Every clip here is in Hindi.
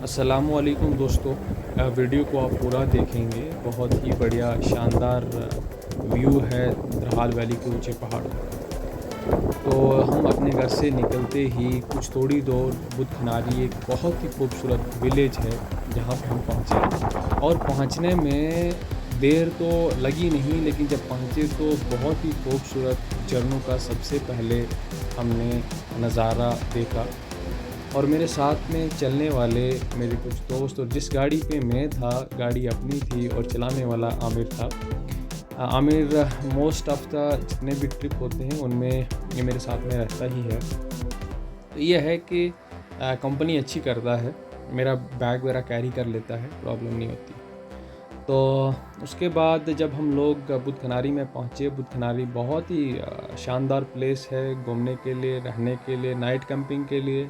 अस्सलामुअलैकुम दोस्तों, वीडियो को आप पूरा देखेंगे। बहुत ही बढ़िया शानदार व्यू है द्रहाल वैली के ऊंचे पहाड़ों का। तो हम अपने घर से निकलते ही कुछ थोड़ी दूर बुध खनारी एक बहुत ही खूबसूरत विलेज है जहाँ पे हम पहुँचे। और पहुँचने में देर तो लगी नहीं, लेकिन जब पहुँचे तो बहुत ही खूबसूरत झरनों का सबसे पहले हमने नज़ारा देखा। और मेरे साथ में चलने वाले मेरे कुछ दोस्त, और जिस गाड़ी पे मैं था गाड़ी अपनी थी और चलाने वाला आमिर था। आमिर मोस्ट ऑफ द जितने भी ट्रिप होते हैं उनमें ये मेरे साथ में रहता ही है। तो ये है कि कंपनी अच्छी करता है, मेरा बैग वगैरह कैरी कर लेता है, प्रॉब्लम नहीं होती। तो उसके बाद जब हम लोग बुध खनारी में पहुँचे, बुध खनारी बहुत ही शानदार प्लेस है घूमने के लिए, रहने के लिए, नाइट कैंपिंग के लिए,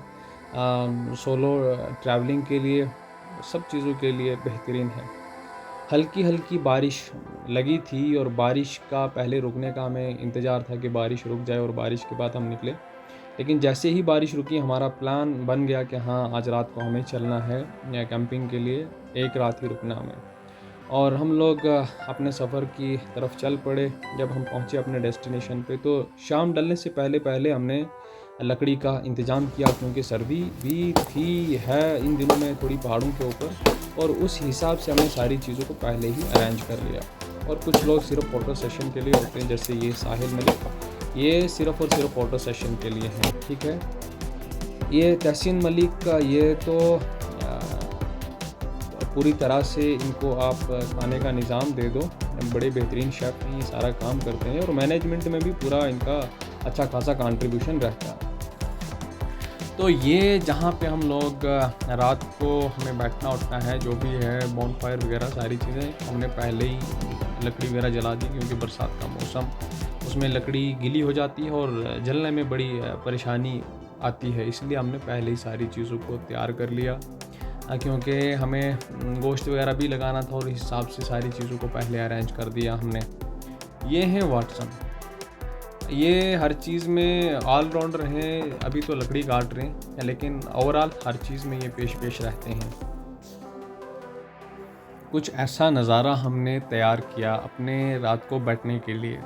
सोलो ट्रैवलिंग के लिए, सब चीज़ों के लिए बेहतरीन है। हल्की हल्की बारिश लगी थी और बारिश का पहले रुकने का हमें इंतज़ार था कि बारिश रुक जाए और बारिश के बाद हम निकले। लेकिन जैसे ही बारिश रुकी हमारा प्लान बन गया कि हाँ, आज रात को हमें चलना है कैंपिंग के लिए, एक रात ही रुकना हमें। और हम लोग अपने सफ़र की तरफ चल पड़े। जब हम पहुँचे अपने डेस्टिनेशन पे तो शाम ढलने से पहले पहले हमने लकड़ी का इंतज़ाम किया, क्योंकि सर्दी भी थी है इन दिनों में थोड़ी पहाड़ों के ऊपर, और उस हिसाब से हमने सारी चीज़ों को पहले ही अरेंज कर लिया। और कुछ लोग सिर्फ फ़ोटो सेशन के लिए होते हैं, जैसे ये साहिल मलिक, ये सिर्फ़ और सिर्फ फ़ोटो सेशन के लिए हैं, ठीक है। ये तहसीन मलिक का, ये तो पूरी तरह से इनको आप खाने का निज़ाम दे दो, बड़े बेहतरीन शेफ़ हैं, ये सारा काम करते हैं और मैनेजमेंट में भी पूरा इनका अच्छा खासा कंट्रीब्यूशन रहता है। तो ये जहाँ पे हम लोग रात को हमें बैठना उठना है, जो भी है बॉनफायर वगैरह सारी चीज़ें हमने पहले ही लकड़ी वगैरह जला दी, क्योंकि बरसात का मौसम, उसमें लकड़ी गीली हो जाती है और जलने में बड़ी परेशानी आती है। इसलिए हमने पहले ही सारी चीज़ों को तैयार कर लिया, क्योंकि हमें गोश्त वगैरह भी लगाना था और इस हिसाब से सारी चीज़ों को पहले अरेंज कर दिया हमने। ये हैं वाटसन, ये हर चीज़ में ऑलराउंडर हैं। अभी तो लकड़ी काट रहे हैं, लेकिन ओवरऑल हर चीज़ में ये पेश रहते हैं। कुछ ऐसा नज़ारा हमने तैयार किया अपने रात को बैठने के लिए।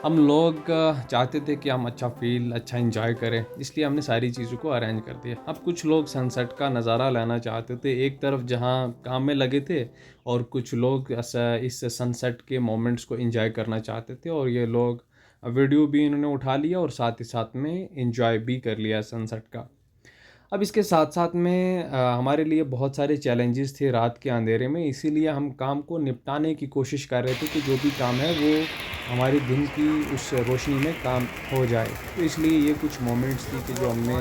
हम लोग चाहते थे कि हम अच्छा एंजॉय करें, इसलिए हमने सारी चीज़ों को अरेंज कर दिया। अब कुछ लोग सनसेट का नज़ारा लेना चाहते थे, एक तरफ जहां काम में लगे थे, और कुछ लोग इस सनसेट के मोमेंट्स को एंजॉय करना चाहते थे। और ये लोग वीडियो भी इन्होंने उठा लिया और साथ ही साथ में एंजॉय भी कर लिया सनसेट का। अब इसके साथ साथ में हमारे लिए बहुत सारे चैलेंजेस थे रात के अंधेरे में, इसीलिए हम काम को निपटाने की कोशिश कर रहे थे कि जो भी काम है वो हमारे दिन की उस रोशनी में काम हो जाए। तो इसलिए ये कुछ मोमेंट्स थी कि जो हमने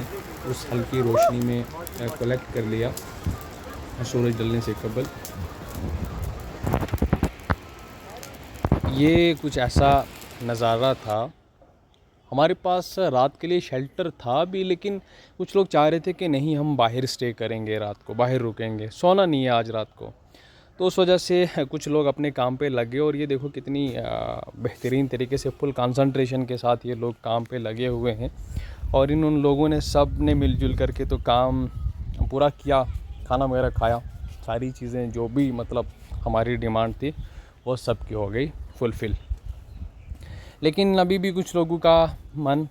उस हल्की रोशनी में कलेक्ट कर लिया सूरज ढलने से कबल। ये कुछ ऐसा नज़ारा था। हमारे पास रात के लिए शेल्टर था भी, लेकिन कुछ लोग चाह रहे थे कि नहीं, हम बाहर स्टे करेंगे, रात को बाहर रुकेंगे, सोना नहीं है आज रात को। तो उस वजह से कुछ लोग अपने काम पे लगे। और ये देखो कितनी बेहतरीन तरीके से फुल कंसंट्रेशन के साथ ये लोग काम पे लगे हुए हैं। और उन लोगों ने सब ने मिलजुल करके तो काम पूरा किया, खाना वगैरह खाया, सारी चीज़ें जो भी मतलब हमारी डिमांड थी वो सब की हो गई फुलफ़िल। लेकिन अभी भी कुछ लोगों का मन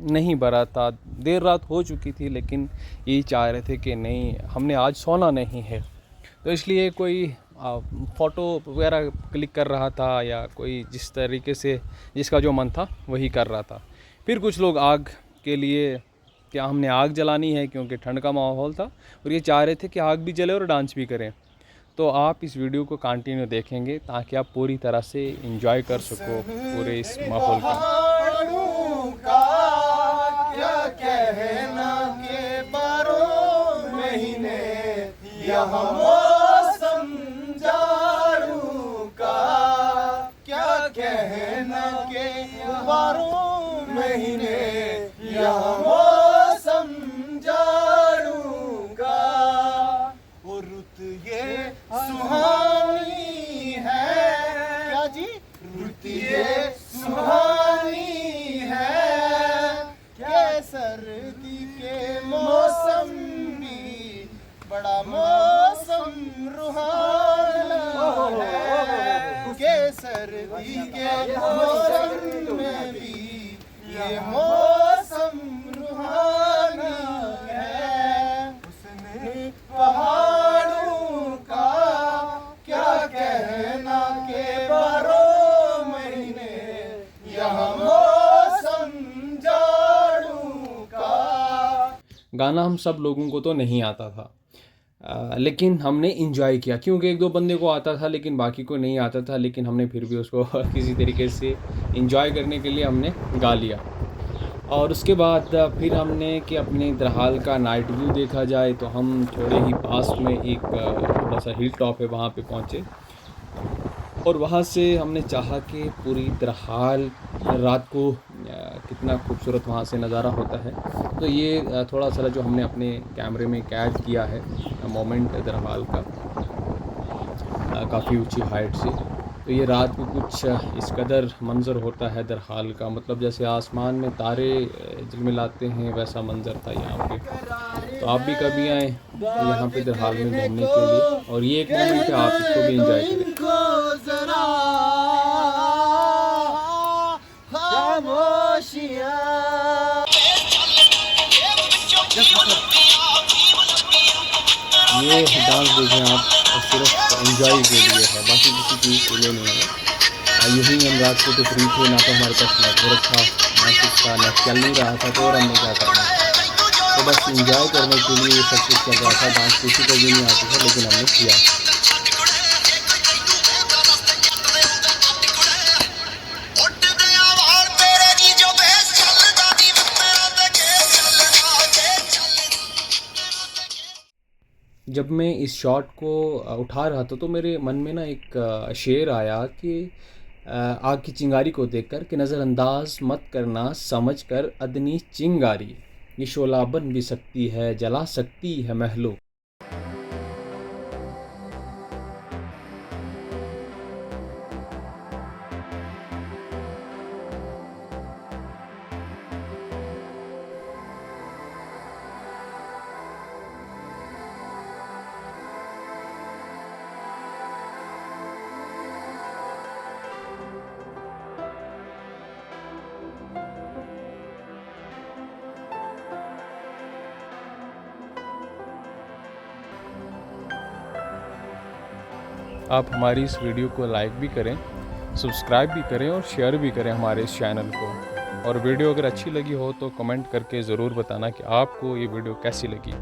नहीं भरा था, देर रात हो चुकी थी, लेकिन ये चाह रहे थे कि नहीं, हमने आज सोना नहीं है। तो इसलिए कोई फ़ोटो वगैरह क्लिक कर रहा था, या कोई जिस तरीके से जिसका जो मन था वही कर रहा था। फिर कुछ लोग आग के लिए, क्या हमने आग जलानी है, क्योंकि ठंड का माहौल था और ये चाह रहे थे कि आग भी जले और डांस भी करें। तो आप इस वीडियो को कंटिन्यू देखेंगे ताकि आप पूरी तरह से एंजॉय कर सको पूरे इस माहौल का। क्या कहना के बारों महीने यहाँ मौसम जाड़ों का, क्या कहना के बारों महीने यहाँ मौसम जाड़ों का। वो रुत ये सुहानी है, क्या जी, रुत ये सुहानी है, क्या सर्दी के मौसम भी बड़ा मौसम रुहाना है के सर्दी के मौसम में भी ये मौसम रुहाना है। उसने पहाड़ों का क्या कहना के 12 महीने यहाँ मौसम जाड़ों का। गाना हम सब लोगों को तो नहीं आता था, लेकिन हमने इंजॉय किया, क्योंकि एक दो बंदे को आता था लेकिन बाकी को नहीं आता था, लेकिन हमने फिर भी उसको किसी तरीके से इंजॉय करने के लिए हमने गा लिया। और उसके बाद फिर हमने कि अपने दरहाल का नाइट व्यू देखा जाए तो हम थोड़े ही पास में एक थोड़ा सा हिल टॉप है वहाँ पे पहुँचे, और वहाँ से हमने चाहा कि पूरी दरहाल रात को कितना खूबसूरत वहाँ से नज़ारा होता है। तो ये थोड़ा सा जो हमने अपने कैमरे में कैद किया है मोमेंट दरहाल का, काफ़ी ऊंची हाइट से। तो ये रात को कुछ इस कदर मंज़र होता है दरहाल का, मतलब जैसे आसमान में तारे झिलमिलाते हैं वैसा मंज़र था यहाँ पे। तो आप भी कभी आएँ यहाँ पे दरहाल में घूमने के लिए, और ये एक मोमेंट है, आप इसको भी एंजॉय करें। ये डांस देखें आप, सिर्फ एंजॉय के लिए है, बाकी किसी चीज़ के लिए नहीं है। यही हम रात को तो फ्री थे, ना तो हमारे पास नेटवर्क था, ना कुछ था, नेट चल नहीं रहा था, तो और हमने क्या करना था। तो बस एंजॉय करने के लिए ये सब कुछ चल रहा था। डांस किसी को भी नहीं आता था, लेकिन हमने किया। जब मैं इस शॉट को उठा रहा था तो मेरे मन में ना एक शेर आया कि आग की चिंगारी को देखकर कि नज़रअंदाज मत करना समझ कर अदनी चिंगारी, ये शोला बन भी सकती है, जला सकती है महलों। आप हमारी इस वीडियो को लाइक भी करें, सब्सक्राइब भी करें और शेयर भी करें हमारे इस चैनल को। और वीडियो अगर अच्छी लगी हो तो कमेंट करके ज़रूर बताना कि आपको ये वीडियो कैसी लगी।